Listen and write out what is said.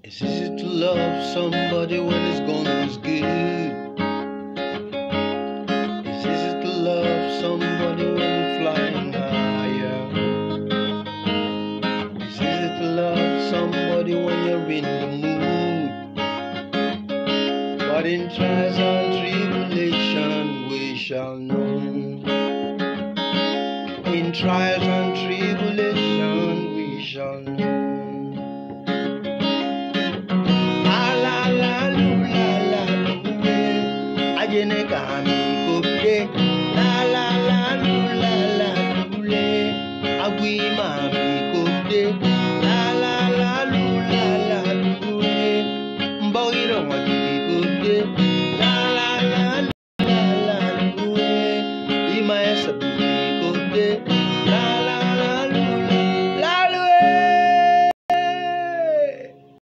It's easy to love somebody when it's gone was good. It's easy to love somebody when you're flying higher. It's easy to love somebody when you're in the mood. But in trials and tribulation we shall know. In trials and tribulation we shall know. Ajene kami kopde